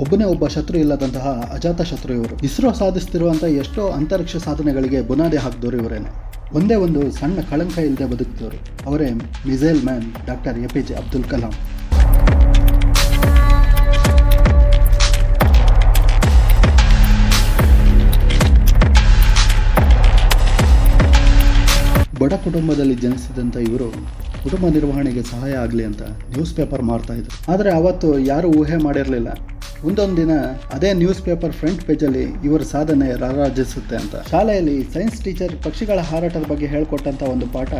ಒಬ್ಬನೇ ಒಬ್ಬ ಶತ್ರು ಇಲ್ಲದಂತಹ ಅಜಾತ ಶತ್ರು ಇವರು. ಇಸ್ರೋ ಸಾಧಿಸ್ತಿರುವಂತಹ ಎಷ್ಟೋ ಅಂತರಿಕ್ಷ ಸಾಧನೆಗಳಿಗೆ ಬುನಾದಿ ಹಾಕಿದವರು ಇವರೇನೆ. ಒಂದೇ ಒಂದು ಸಣ್ಣ ಕಳಂಕ ಇಲ್ಲದೆ ಬದುಕಿದವರು ಅವರೇ missile man doctor APJ Abdul Kalam. ಬಡ ಕುಟುಂಬದಲ್ಲಿ ಜನಿಸಿದಂಥ ಇವರು ಕುಟುಂಬ ನಿರ್ವಹಣೆಗೆ ಸಹಾಯ ಆಗಲಿ ಅಂತ ನ್ಯೂಸ್ ಪೇಪರ್ ಮಾರ್ತಾ ಇದ್ರು. ಆದರೆ ಅವತ್ತು ಯಾರೂ ಊಹೆ ಮಾಡಿರಲಿಲ್ಲ ಒಂದೊಂದು ದಿನ ಅದೇ ನ್ಯೂಸ್ ಪೇಪರ್ ಫ್ರಂಟ್ ಪೇಜಲ್ಲಿ ಇವರ ಸಾಧನೆ ರಾರಾಜಿಸುತ್ತೆ ಅಂತ. ಶಾಲೆಯಲ್ಲಿ ಸೈನ್ಸ್ ಟೀಚರ್ ಪಕ್ಷಿಗಳ ಹಾರಾಟದ ಬಗ್ಗೆ ಹೇಳ್ಕೊಟ್ಟಂಥ ಒಂದು ಪಾಠ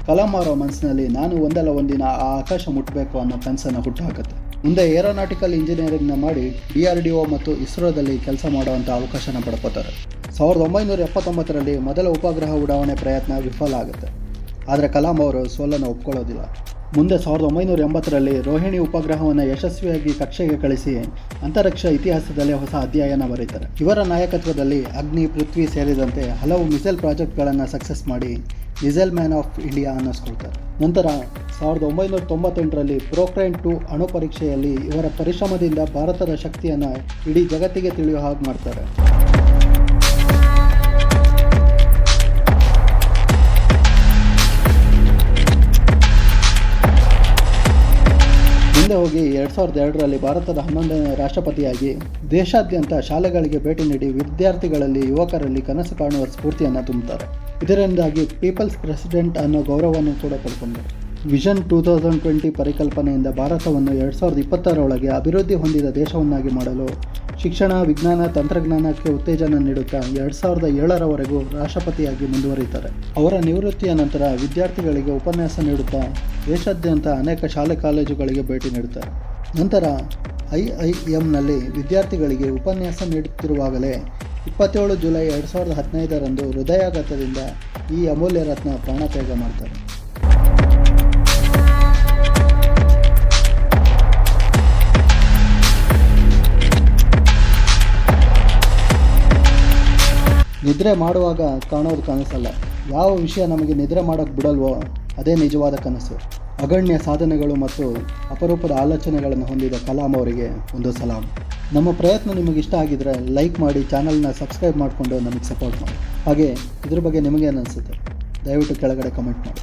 ಕಲಾಂ ಅವರ ಮನಸ್ಸಿನಲ್ಲಿ ನಾನು ಒಂದಲ್ಲ ಒಂದಿನ ಆ ಆಕಾಶ ಮುಟ್ಟಬೇಕು ಅನ್ನೋ ಕನಸನ್ನು ಹುಟ್ಟುಹಾಕುತ್ತೆ. ಮುಂದೆ ಏರೋನಾಟಿಕಲ್ ಇಂಜಿನಿಯರಿಂಗ್ನ ಮಾಡಿ DRDO ಮತ್ತು ಇಸ್ರೋದಲ್ಲಿ ಕೆಲಸ ಮಾಡುವಂಥ ಅವಕಾಶನ ಪಡ್ಕೋತಾರೆ. 1979ರಲ್ಲಿ ಮೊದಲ ಉಪಗ್ರಹ ಉಡಾವಣೆ ಪ್ರಯತ್ನ ವಿಫಲ ಆಗುತ್ತೆ. ಆದರೆ ಕಲಾಂ ಅವರು ಸೋಲನ್ನು ಒಪ್ಕೊಳ್ಳೋದಿಲ್ಲ. ಮುಂದೆ 1980ರಲ್ಲಿ ರೋಹಿಣಿ ಉಪಗ್ರಹವನ್ನು ಯಶಸ್ವಿಯಾಗಿ ಕಕ್ಷೆಗೆ ಕಳಿಸಿ ಅಂತರಿಕ್ಷ ಇತಿಹಾಸದಲ್ಲೇ ಹೊಸ ಅಧ್ಯಾಯನ ಬರೀತಾರೆ. ಇವರ ನಾಯಕತ್ವದಲ್ಲಿ ಅಗ್ನಿ, ಪೃಥ್ವಿ ಸೇರಿದಂತೆ ಹಲವು ಮಿಸೈಲ್ ಪ್ರಾಜೆಕ್ಟ್ಗಳನ್ನು ಸಕ್ಸಸ್ ಮಾಡಿ ಮಿಸೈಲ್ ಮ್ಯಾನ್ ಆಫ್ ಇಂಡಿಯಾ ಅನ್ನಿಸ್ಕೊಳ್ತಾರೆ. ನಂತರ 1998ರಲ್ಲಿ ಪೋಖ್ರಾನ್ 2 ಅಣು ಪರೀಕ್ಷೆಯಲ್ಲಿ ಇವರ ಪರಿಶ್ರಮದಿಂದ ಭಾರತದ ಶಕ್ತಿಯನ್ನು ಇಡೀ ಜಗತ್ತಿಗೆ ತಿಳಿಯೋ ಹಾಗೆ ಮಾಡ್ತಾರೆ. ಮುಂದೆ ಹೋಗಿ 2002ರಲ್ಲಿ ಭಾರತದ 11ನೇ ರಾಷ್ಟ್ರಪತಿಯಾಗಿ ದೇಶಾದ್ಯಂತ ಶಾಲೆಗಳಿಗೆ ಭೇಟಿ ನೀಡಿ ವಿದ್ಯಾರ್ಥಿಗಳಲ್ಲಿ, ಯುವಕರಲ್ಲಿ ಕನಸು ಕಾಣುವ ಸ್ಫೂರ್ತಿಯನ್ನು ತುಂಬುತ್ತಾರೆ. ಇದರಿಂದಾಗಿ ಪೀಪಲ್ಸ್ ಪ್ರೆಸಿಡೆಂಟ್ ಅನ್ನೋ ಗೌರವವನ್ನು ಕೂಡ ಪಡ್ಕೊಂಡರು. ವಿಷನ್ 2020 ಪರಿಕಲ್ಪನೆಯಿಂದ ಭಾರತವನ್ನು 2020ರೊಳಗೆ ಅಭಿವೃದ್ಧಿ ಹೊಂದಿದ ದೇಶವನ್ನಾಗಿ ಮಾಡಲು ಶಿಕ್ಷಣ, ವಿಜ್ಞಾನ, ತಂತ್ರಜ್ಞಾನಕ್ಕೆ ಉತ್ತೇಜನ ನೀಡುತ್ತಾ 2007ರವರೆಗೂ ರಾಷ್ಟ್ರಪತಿಯಾಗಿ ಮುಂದುವರಿತಾರೆ. ಅವರ ನಿವೃತ್ತಿಯ ನಂತರ ವಿದ್ಯಾರ್ಥಿಗಳಿಗೆ ಉಪನ್ಯಾಸ ನೀಡುತ್ತಾ ದೇಶಾದ್ಯಂತ ಅನೇಕ ಶಾಲೆ ಕಾಲೇಜುಗಳಿಗೆ ಭೇಟಿ ನೀಡುತ್ತಾರೆ. ನಂತರ IIMನಲ್ಲಿ ವಿದ್ಯಾರ್ಥಿಗಳಿಗೆ ಉಪನ್ಯಾಸ ನೀಡುತ್ತಿರುವಾಗಲೇ 27 ಜುಲೈ 2015ರಂದು ಹೃದಯಾಘಾತದಿಂದ ಈ ಅಮೂಲ್ಯ ರತ್ನ ಪ್ರಾಣತ್ಯಾಗ ಮಾಡ್ತಾರೆ. ನಿದ್ರೆ ಮಾಡುವಾಗ ಕಾಣೋದು ಕನಸಲ್ಲ. ಯಾವ ವಿಷಯ ನಮಗೆ ನಿದ್ರೆ ಮಾಡೋಕ್ಕೆ ಬಿಡಲ್ವೋ ಅದೇ ನಿಜವಾದ ಕನಸು. ಅಗಣ್ಯ ಸಾಧನೆಗಳು ಮತ್ತು ಅಪರೂಪದ ಆಲೋಚನೆಗಳನ್ನು ಹೊಂದಿದ ಕಲಾಂ ಅವರಿಗೆ ಒಂದು ಸಲಾಂ. ನಮ್ಮ ಪ್ರಯತ್ನ ನಿಮಗೆ ಇಷ್ಟ ಆಗಿದ್ರೆ ಲೈಕ್ ಮಾಡಿ, ಚಾನಲ್ನ ಸಬ್ಸ್ಕ್ರೈಬ್ ಮಾಡಿಕೊಂಡು ನಮಗೆ ಸಪೋರ್ಟ್ ಮಾಡಿ. ಹಾಗೆ ಇದ್ರ ಬಗ್ಗೆ ನಿಮಗೇನು ಅನಿಸುತ್ತೆ ದಯವಿಟ್ಟು ಕೆಳಗಡೆ ಕಮೆಂಟ್ ಮಾಡಿ.